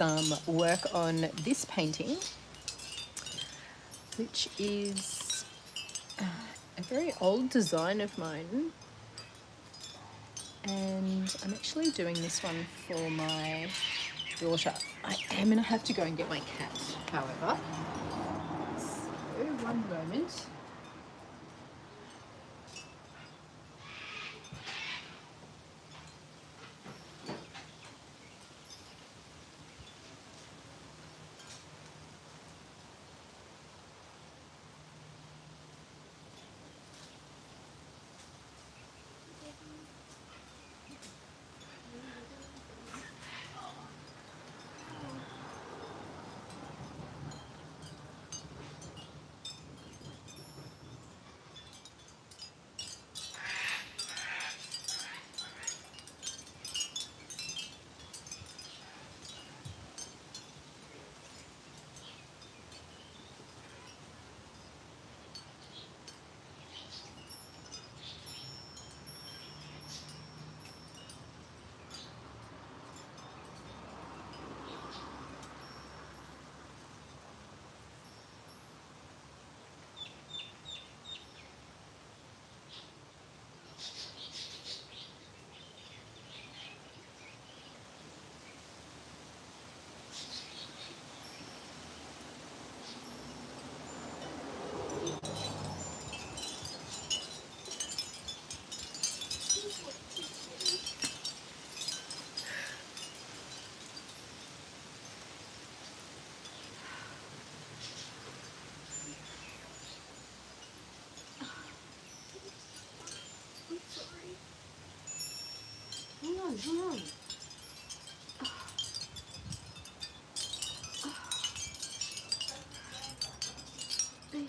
some work on this painting, which is a very old design of mine, and I'm actually doing this one for my daughter. I am going to have to go and get my cat, however. So, one moment. Hang on. There you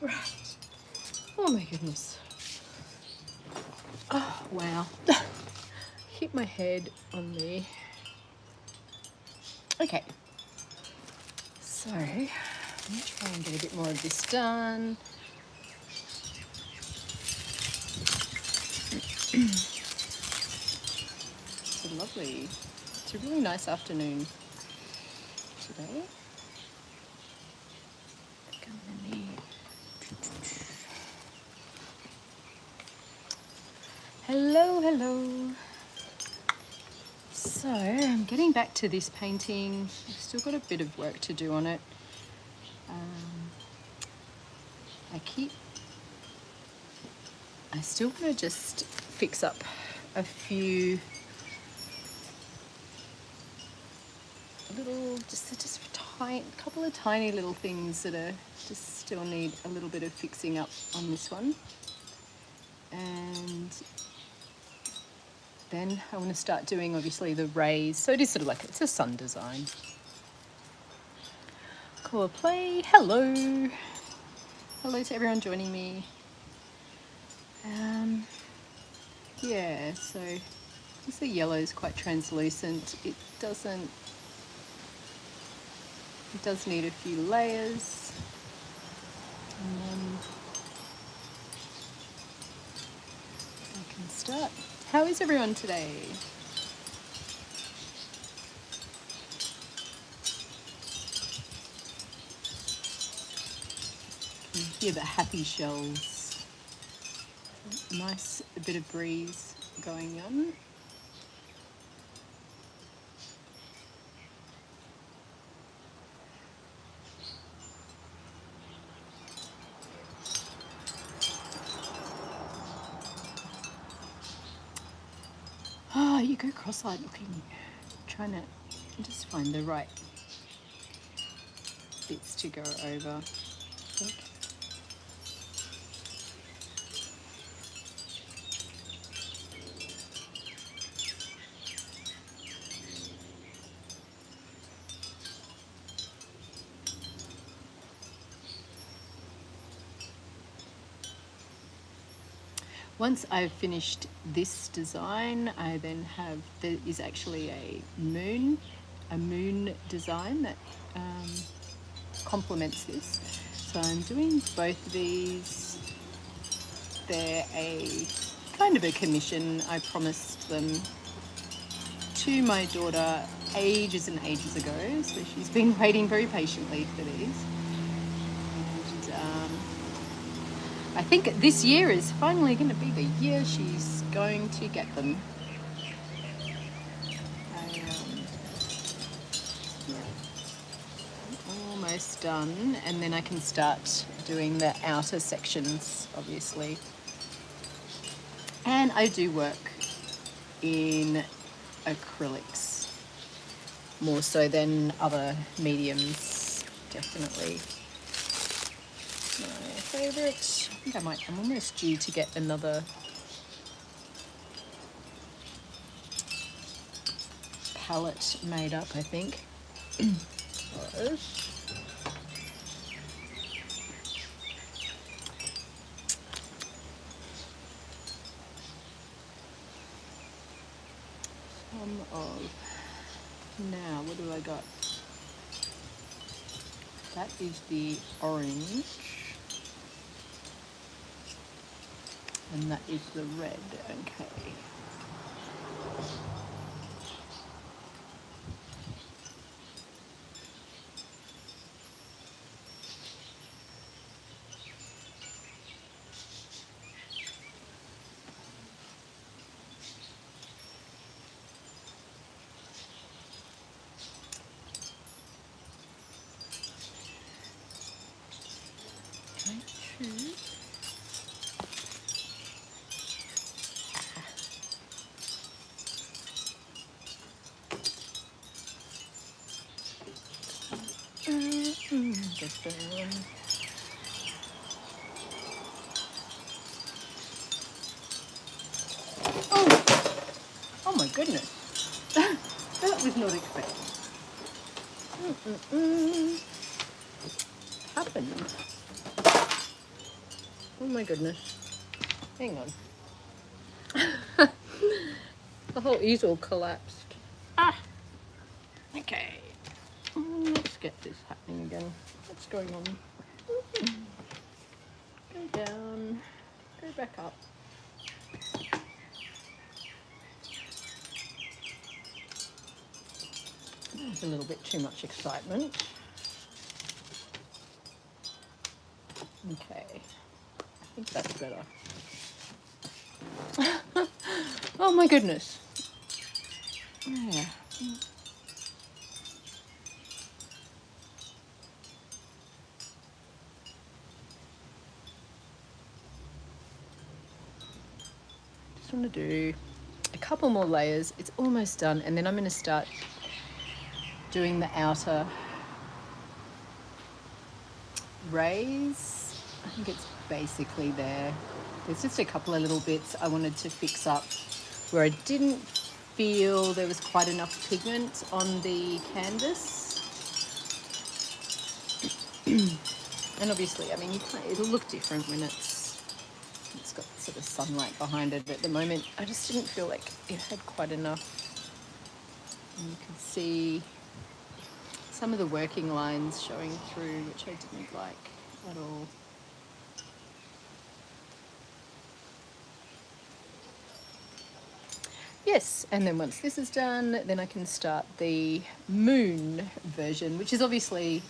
go. Right. Oh my goodness. Oh, wow. Hit my head on the... Okay. So, let me try and get a bit more of this done. It's a really nice afternoon today. I think I'm gonna need... Hello. So, I'm getting back to this painting. I've still got a bit of work to do on it. I still want to just fix up a few little, just a couple of tiny little things that are just still need a little bit of fixing up on this one. And then I want to start doing obviously the rays. So it is sort of like, it's a sun design. Call play. Hello to everyone joining me. Yeah, so the yellow is quite translucent. It does need a few layers. And then I can start. How is everyone today? You can hear the happy shells. Nice bit of breeze going on. You go cross-eyed looking, trying to just find the right bits to go over. Once I've finished this design, I then have, there is actually a moon design that complements this. So I'm doing both of these. They're a kind of a commission. I promised them to my daughter ages and ages ago, so she's been waiting very patiently for these. And I think this year is finally going to be the year she's going to get them. Almost done, and then I can start doing the outer sections, obviously. And I do work in acrylics more so than other mediums, definitely. My favourite. I think I'm almost due to get another palette made up, I think. Now, what do I got? That is the orange, and that is the red. Okay. Oh my goodness. That was not expected. Happened. Oh my goodness. Hang on. The whole easel collapsed. Okay. Let's get this happening again. What's going on? Go down. Go back up. There's a little bit too much excitement. Okay. I think that's better. Oh my goodness. Yeah. Just want to do a couple more layers. It's almost done, and then I'm going to start doing the outer rays. I think it's basically there. There's just a couple of little bits I wanted to fix up where I didn't feel there was quite enough pigment on the canvas. And obviously, I mean, it'll look different when it's got sort of sunlight behind it. At the moment, I just didn't feel like it had quite enough. And you can see some of the working lines showing through, which I didn't like at all. Yes, and then once this is done, then I can start the moon version, which is obviously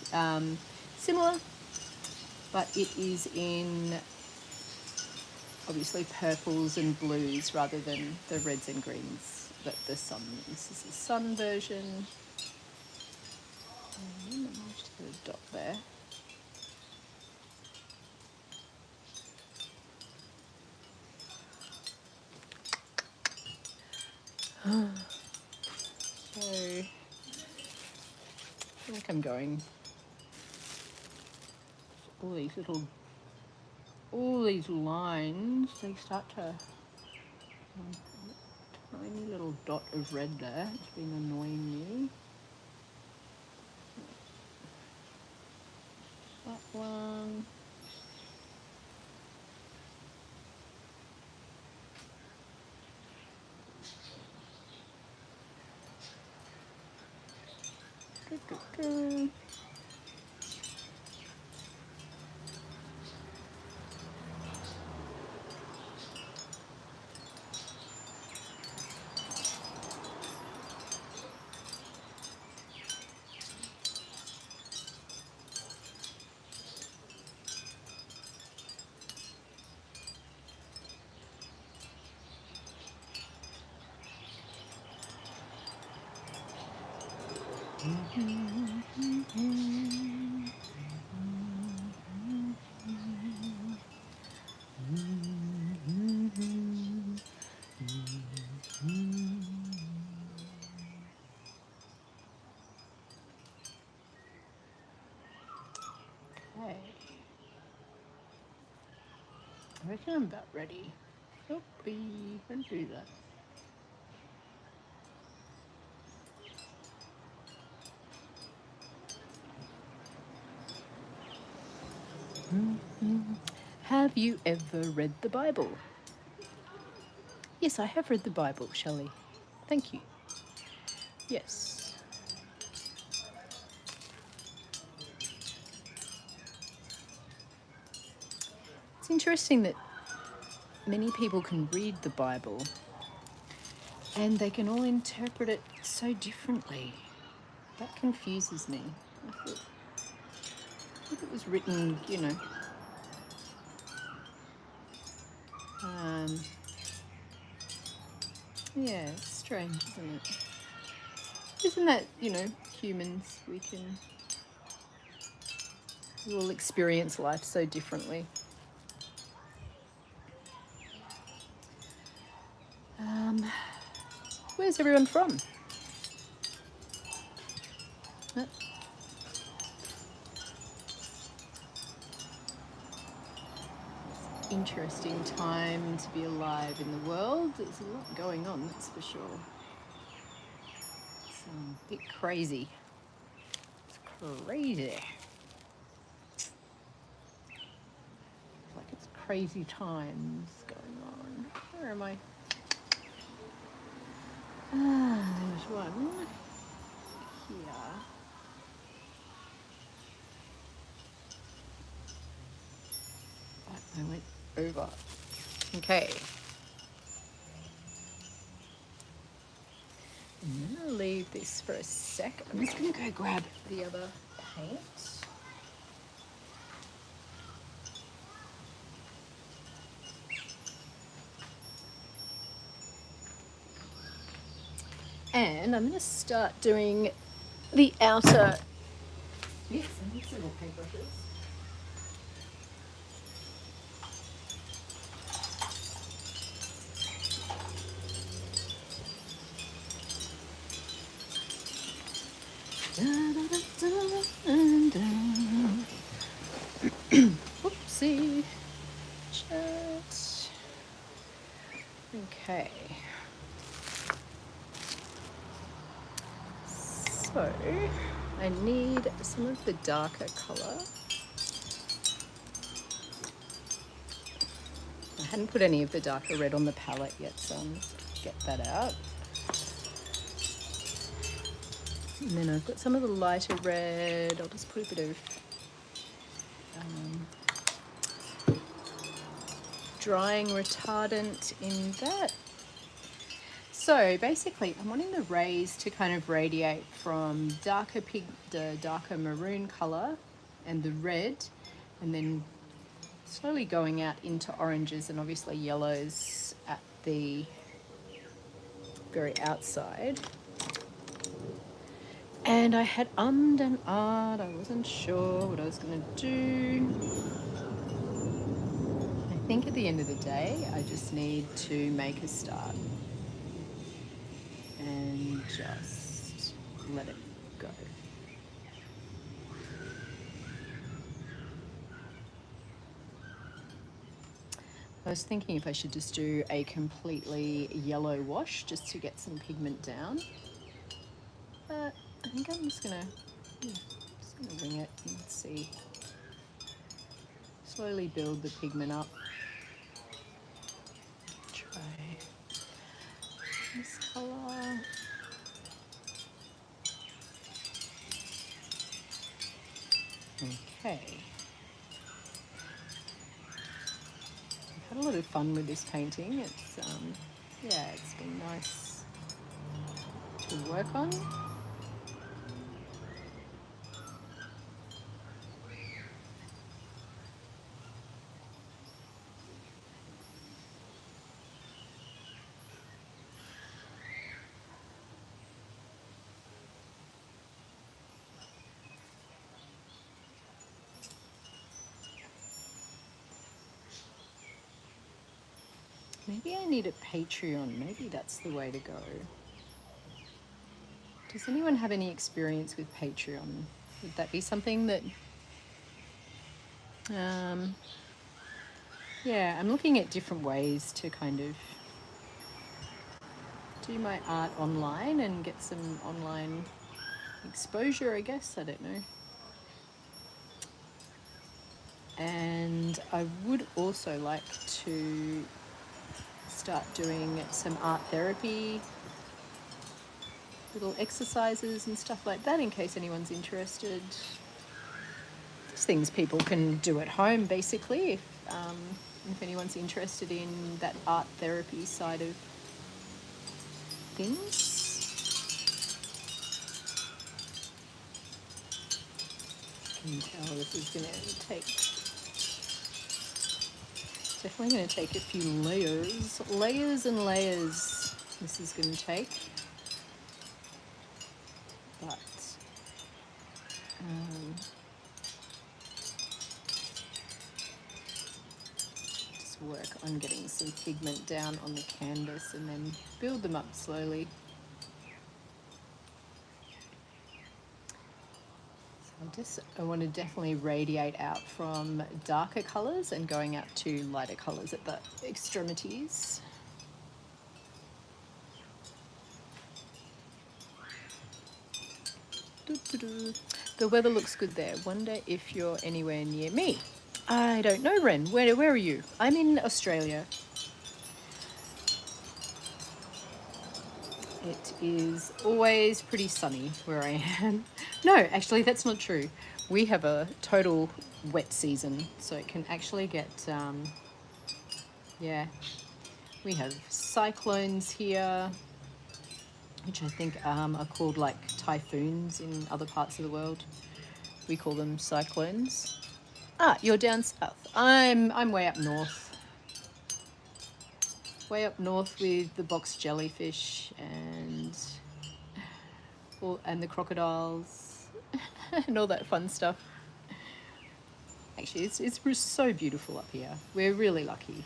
similar, but it is in obviously purples and blues rather than the reds and greens that the sun. This is the sun version. And I managed to put a dot there. So I feel like I'm going all these lines, they start to tiny little dot of red there. It's been annoying me. That one. Okay. I reckon I'm about ready. Oh, don't do that. Have you ever read the Bible? Yes, I have read the Bible, Shelley. Thank you. Yes. It's interesting that many people can read the Bible and they can all interpret it so differently. That confuses me. I thought it was written, yeah, it's strange, isn't it? Isn't that, humans, we all experience life so differently. Where's everyone from? Interesting time to be alive in the world. There's a lot going on, that's for sure. It's a bit crazy. It's crazy. Like it's crazy times going on. Where am I? There's one here. I went over. Okay. I'm going to leave this for a sec. I'm just going to go grab the other paint. And I'm going to start doing the outer. Yes, I need several paintbrushes. Whoopsie. Chat. Okay. So I need some of the darker colour. I hadn't put any of the darker red on the palette yet, so I'm just going to get that out. And then I've got some of the lighter red. I'll just put a bit of drying retardant in that. So basically, I'm wanting the rays to kind of radiate from the darker maroon colour and the red, and then slowly going out into oranges and obviously yellows at the very outside. And I had ummed and ahed. I wasn't sure what I was going to do. I think at the end of the day, I just need to make a start and just let it go. I was thinking if I should just do a completely yellow wash just to get some pigment down. But I think I'm just gonna wing it and see. Slowly build the pigment up. Try this colour. Okay. I've had a lot of fun with this painting. It's it's been nice to work on. Maybe I need a Patreon. Maybe that's the way to go. Does anyone have any experience with Patreon? Would that be something that... yeah, I'm looking at different ways to kind of do my art online and get some online exposure, I guess. I don't know. And I would also like to start doing some art therapy, little exercises and stuff like that in case anyone's interested. Just things people can do at home, basically, if anyone's interested in that art therapy side of things. I can tell this is going to take... definitely going to take a few layers and layers this is going to take, but just work on getting some pigment down on the canvas and then build them up slowly. I want to definitely radiate out from darker colours and going out to lighter colours at the extremities. The weather looks good there. Wonder if you're anywhere near me. I don't know, Ren. Where are you? I'm in Australia. It is always pretty sunny where I am. No, actually, that's not true. We have a total wet season, so it can actually get, yeah. We have cyclones here, which I think are called like typhoons in other parts of the world. We call them cyclones. Ah, you're down south. I'm way up north. Way up north with the box jellyfish and the crocodiles and all that fun stuff. Actually, it's so beautiful up here. We're really lucky.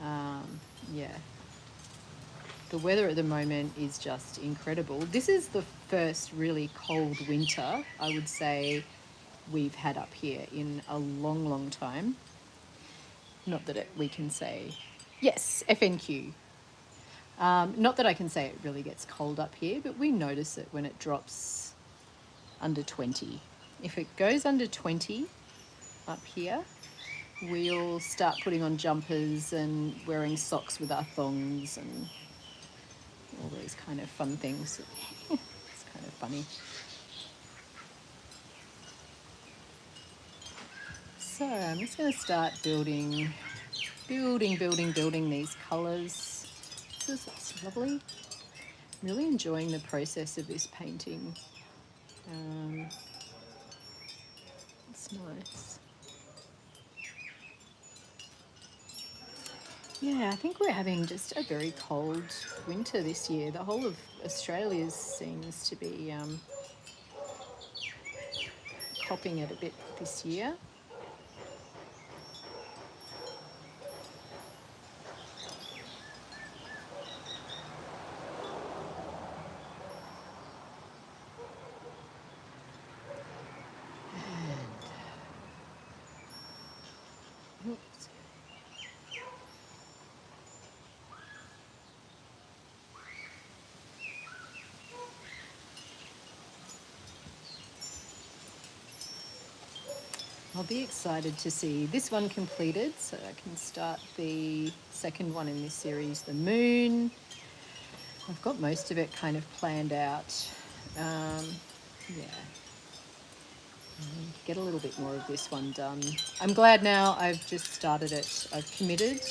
Yeah. The weather at the moment is just incredible. This is the first really cold winter, I would say, we've had up here in a long, long time. Not that we can say... Yes, FNQ. Not that I can say it really gets cold up here, but we notice it when it drops under 20. If it goes under 20 up here, we'll start putting on jumpers and wearing socks with our thongs and all those kind of fun things. It's kind of funny. So I'm just going to start building these colours. This is lovely. I'm really enjoying the process of this painting. It's nice. Yeah, I think we're having just a very cold winter this year. The whole of Australia seems to be copping it a bit this year. I'll be excited to see this one completed so I can start the second one in this series, the moon. I've got most of it kind of planned out. Yeah. Get a little bit more of this one done. I'm glad now I've just started it. I've committed.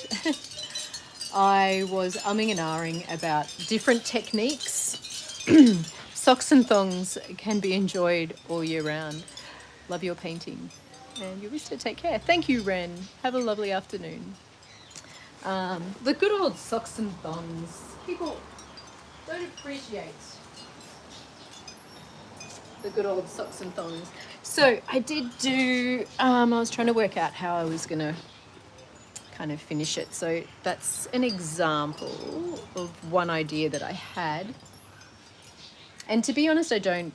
I was umming and ahhing about different techniques. Socks and thongs can be enjoyed all year round. Love your painting. And you wish to take care. Thank you, Ren. Have a lovely afternoon. The good old socks and thongs. People don't appreciate the good old socks and thongs. So I did do, I was trying to work out how I was going to kind of finish it. So that's an example of one idea that I had. And to be honest, I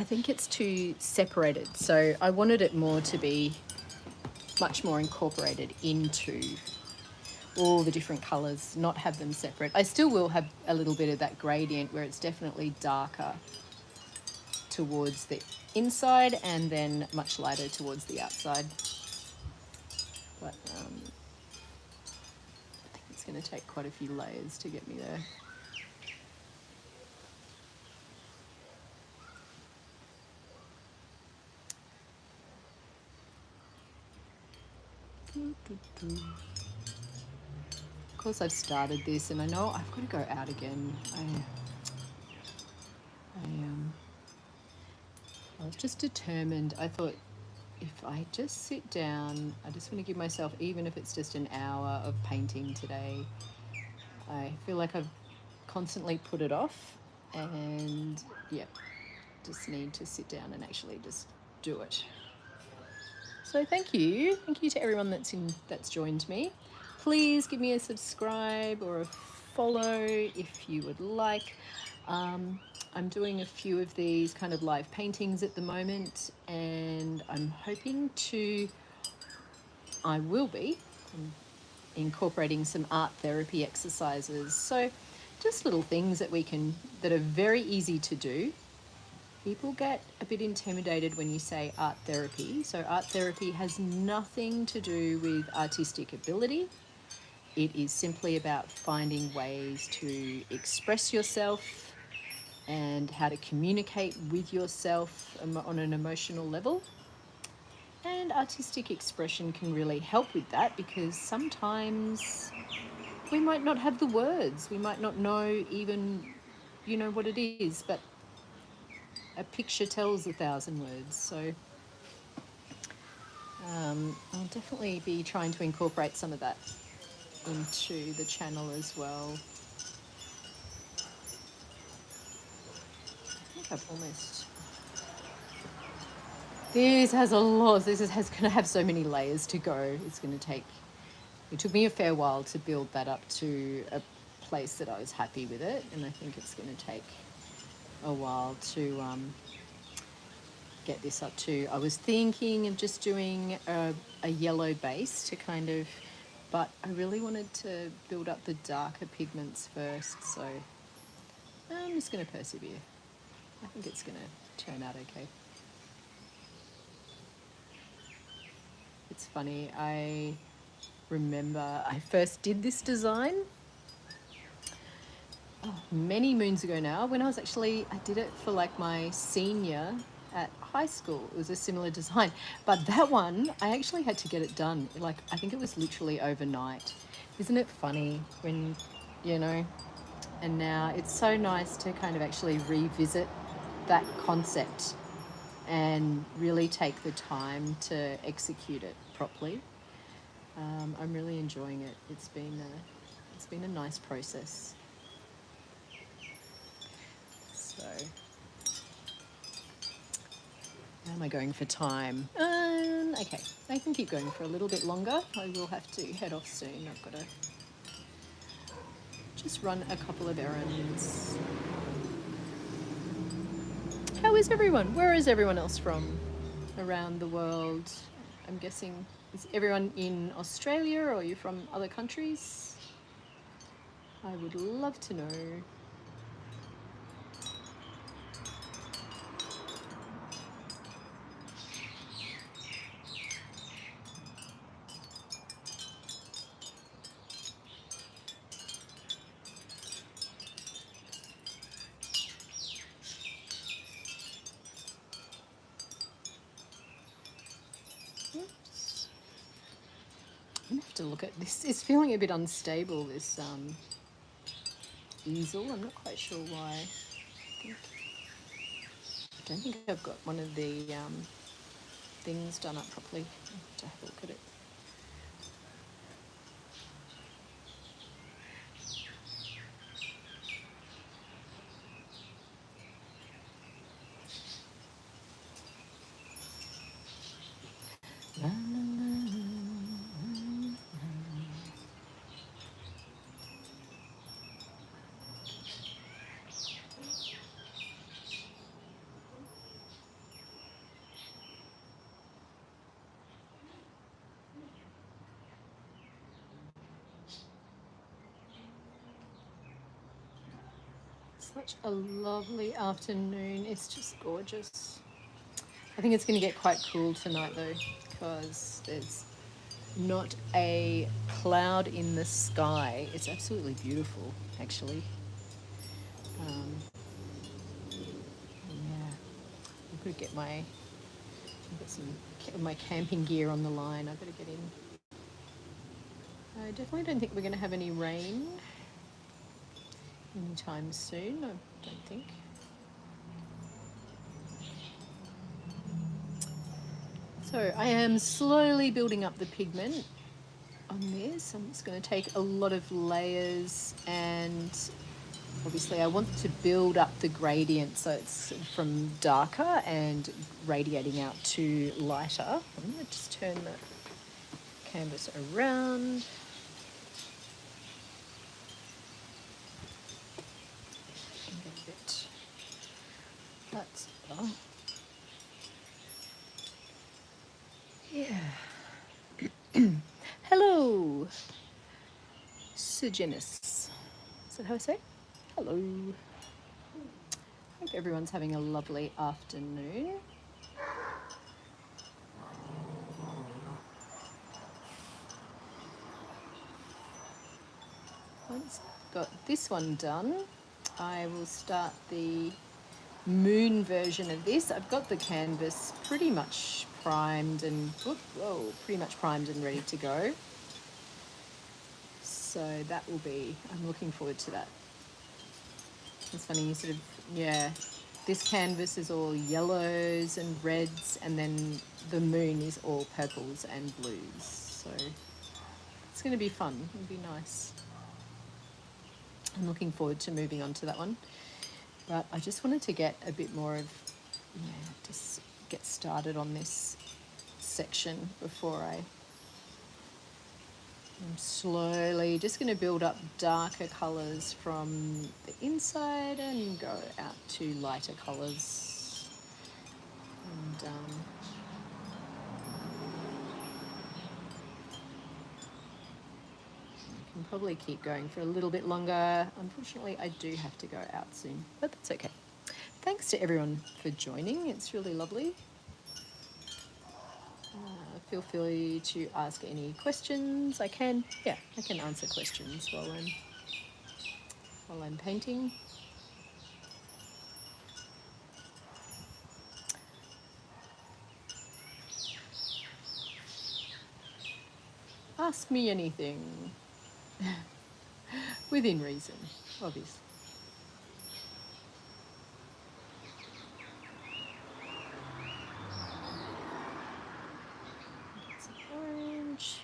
think it's too separated. So I wanted it more to be much more incorporated into all the different colours, not have them separate. I still will have a little bit of that gradient where it's definitely darker towards the inside and then much lighter towards the outside. But I think it's going to take quite a few layers to get me there. Of course, I've started this and I know I've got to go out again. I was just determined. I thought, if I just sit down, I just want to give myself, even if it's just an hour of painting today. I feel like I've constantly put it off, and just need to sit down and actually just do it. So thank you to everyone that's joined me. Please give me a subscribe or a follow if you would like. I'm doing a few of these kind of live paintings at the moment, and I will be incorporating some art therapy exercises. So just little things that are very easy to do. People get a bit intimidated when you say art therapy. So art therapy has nothing to do with artistic ability. It is simply about finding ways to express yourself and how to communicate with yourself on an emotional level. And artistic expression can really help with that, because sometimes we might not have the words. We might not know even, what it is, but a picture tells 1,000 words. So I'll definitely be trying to incorporate some of that into the channel as well. I think I've almost... This has a lot. This is going to have so many layers to go. It took me a fair while to build that up to a place that I was happy with it, and I think it's going to take a while to get this up to. I was thinking of just doing a yellow base to kind of, but I really wanted to build up the darker pigments first, so I'm just going to persevere. I think it's going to turn out okay. It's funny, I remember I first did this design many moons ago now, when I did it for like my senior at high school. It was a similar design, but that one I actually had to get it done, like I think it was literally overnight. Isn't it funny when, and now it's so nice to kind of actually revisit that concept and really take the time to execute it properly. I'm really enjoying it. It's been a nice process. So, how am I going for time? Okay, I can keep going for a little bit longer. I will have to head off soon. I've got to just run a couple of errands. How is everyone? Where is everyone else from around the world? I'm guessing, is everyone in Australia, or are you from other countries? I would love to know. Oops. I'm gonna have to look at this. It's feeling a bit unstable, this easel. I'm not quite sure why. I don't think I've got one of the things done up properly. I'll have to have a look at it. Such a lovely afternoon. It's just gorgeous. I think it's going to get quite cool tonight though, because there's not a cloud in the sky. It's absolutely beautiful, actually. Yeah, I could get I've got some of my camping gear on the line. I better get in. I definitely don't think we're going to have any rain anytime soon. I don't think. So I am slowly building up the pigment on this. I'm just going to take a lot of layers, and obviously I want to build up the gradient so it's from darker and radiating out to lighter. I'm going to just turn the canvas around. Get a bit. That's better. Yeah. Hello, Sejanus. Is that how I say it? Hello. Hope everyone's having a lovely afternoon. Once I've got this one done, I will start the moon version of this. I've got the canvas pretty much primed and pretty much primed and ready to go. So that will be, I'm looking forward to that. It's funny, you sort of, yeah, this canvas is all yellows and reds, and then the moon is all purples and blues. So it's going to be fun. It'll be nice. I'm looking forward to moving on to that one. But I just wanted to get a bit more of, just get started on this section before I'm slowly just going to build up darker colours from the inside and go out to lighter colours. And I can probably keep going for a little bit longer. Unfortunately, I do have to go out soon, but that's okay. Thanks to everyone for joining. It's really lovely. Feel free to ask any questions. I can answer questions while I'm painting. Ask me anything. Within reason, obviously. Some orange.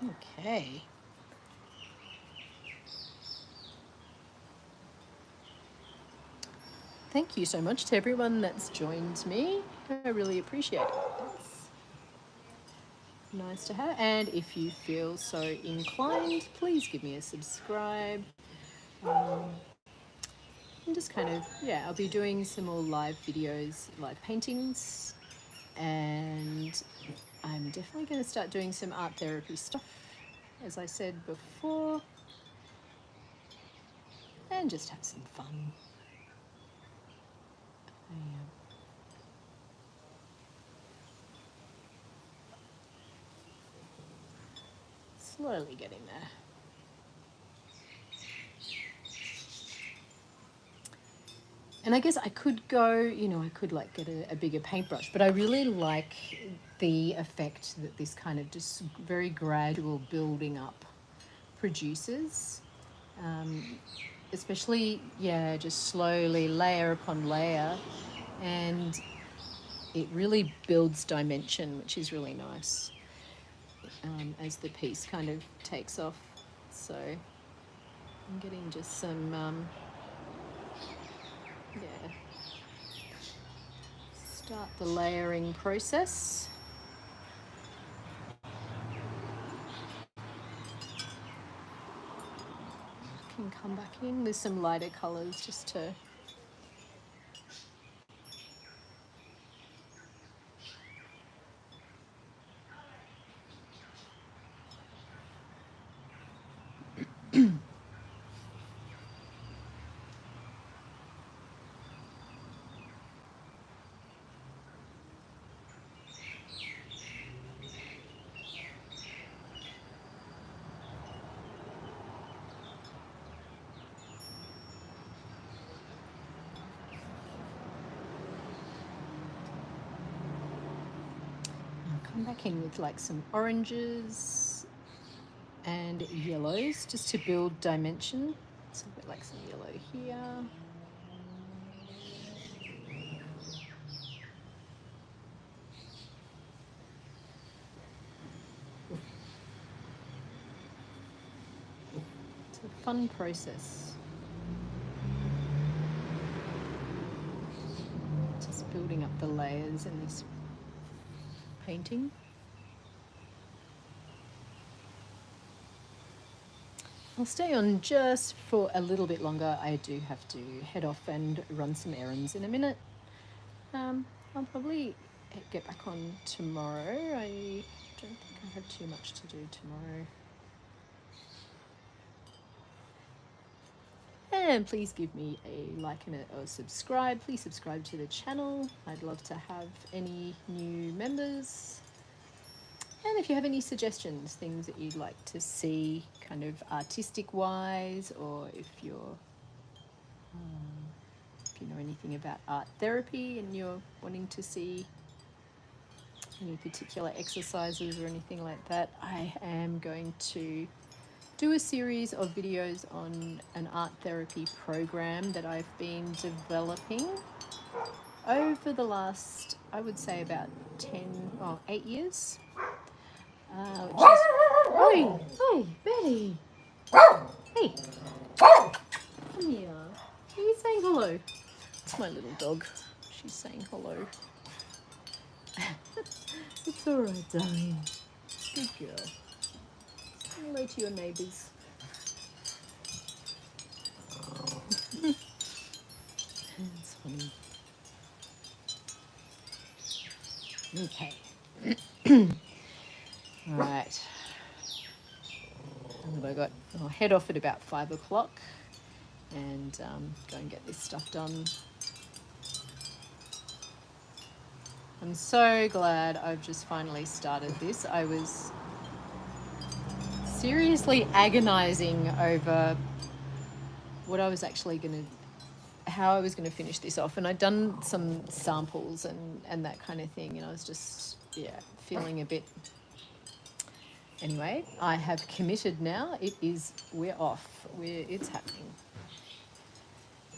Okay. Thank you so much to everyone that's joined me. I really appreciate it. It's nice to have. And if you feel so inclined, please give me a subscribe. And just kind of, I'll be doing some more live videos, live paintings. And I'm definitely going to start doing some art therapy stuff, as I said before. And just have some fun. Slowly getting there. And I guess I could go, I could like get a bigger paintbrush, but I really like the effect that this kind of just very gradual building up produces. Especially, just slowly layer upon layer, and it really builds dimension, which is really nice as the piece kind of takes off. So I'm getting just some, start the layering process. Can come back in with some lighter colours just to come back in with like some oranges and yellows just to build dimension. So I've got like some yellow here. It's a fun process. Just building up the layers in this painting. I'll stay on just for a little bit longer. I do have to head off and run some errands in a minute. I'll probably get back on tomorrow. I don't think I have too much to do tomorrow. And please give me a like and a subscribe. Please subscribe to the channel. I'd love to have any new members. And if you have any suggestions, things that you'd like to see kind of artistic wise, or if you know anything about art therapy and you're wanting to see any particular exercises or anything like that, I am going to do a series of videos on an art therapy program that I've been developing over the last, I would say about 8 years. Which is... Oi, Betty. Hey, come here. Are you saying hello? It's my little dog. She's saying hello. It's all right, darling. Good girl. Say hello to your neighbours. It's funny. Okay. All right. What have I got? I'll head off at about 5 o'clock and go and get this stuff done. I'm so glad I've just finally started this. I was seriously agonizing over what I was actually how I was going to finish this off. And I'd done some samples and that kind of thing. And I was just, feeling a bit... Anyway, I have committed now. We're off. It's happening.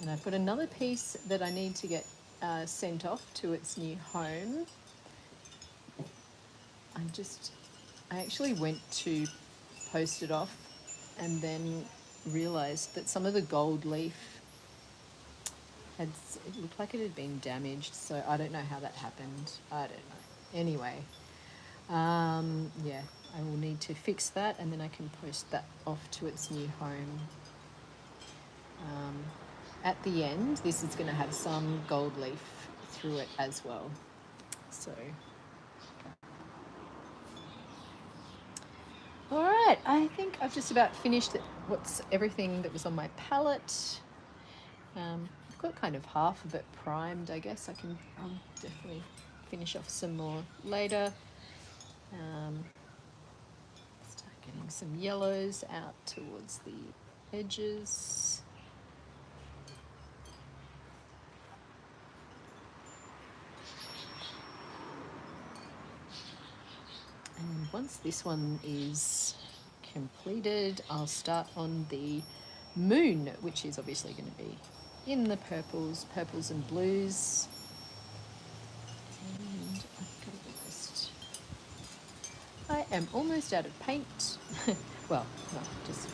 And I've got another piece that I need to get sent off to its new home. I actually went to post it off and then realised that some of the gold leaf it looked like it had been damaged, so I don't know how that happened. I don't know. Anyway, I will need to fix that and then I can post that off to its new home. At the end, this is going to have some gold leaf through it as well. So, all right, I think I've just about finished everything that was on my palette. I've got kind of half of it primed, I guess. I'll definitely finish off some more later. Start getting some yellows out towards the edges. And once this one is completed, I'll start on the moon, which is obviously going to be in the purples and blues. And I am almost out of paint. Well, no, just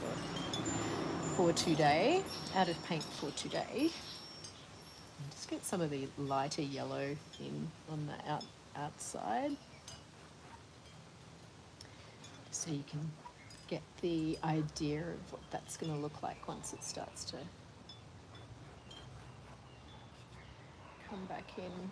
for today. Out of paint for today. And just get some of the lighter yellow in on the outside. So you can get the idea of what that's going to look like once it starts to come back in.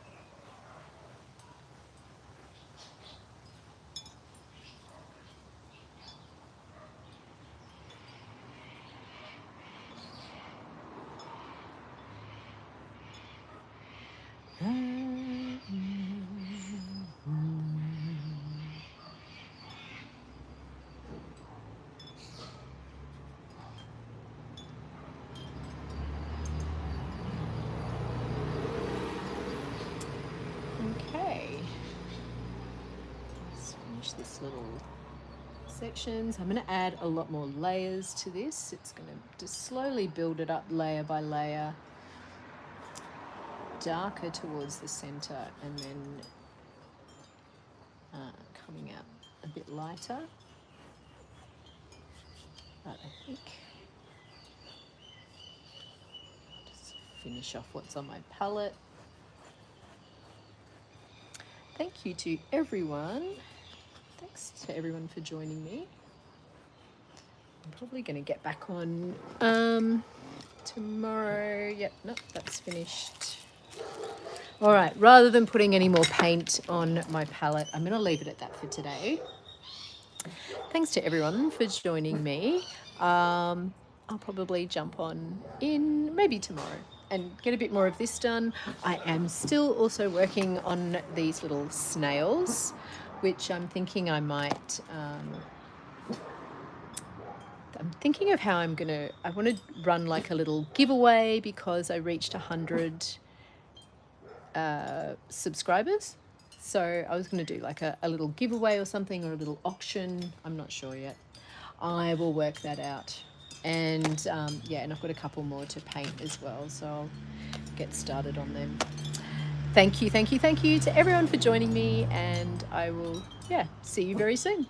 this little sections. I'm going to add a lot more layers to this. It's going to just slowly build it up layer by layer, darker towards the center and then coming out a bit lighter. But I think just finish off what's on my palette. Thank you to everyone. Thanks to everyone for joining me. I'm probably going to get back on tomorrow. Yep, nope, that's finished. All right, rather than putting any more paint on my palette, I'm going to leave it at that for today. Thanks to everyone for joining me. I'll probably jump on in maybe tomorrow and get a bit more of this done. I am still also working on these little snails, which I'm thinking I might, I'm thinking of how I want to run like a little giveaway because I reached 100 subscribers. So I was going to do like a little giveaway or something, or a little auction. I'm not sure yet. I will work that out. And yeah, and I've got a couple more to paint as well. So I'll get started on them. Thank you to everyone for joining me, and I will, see you very soon.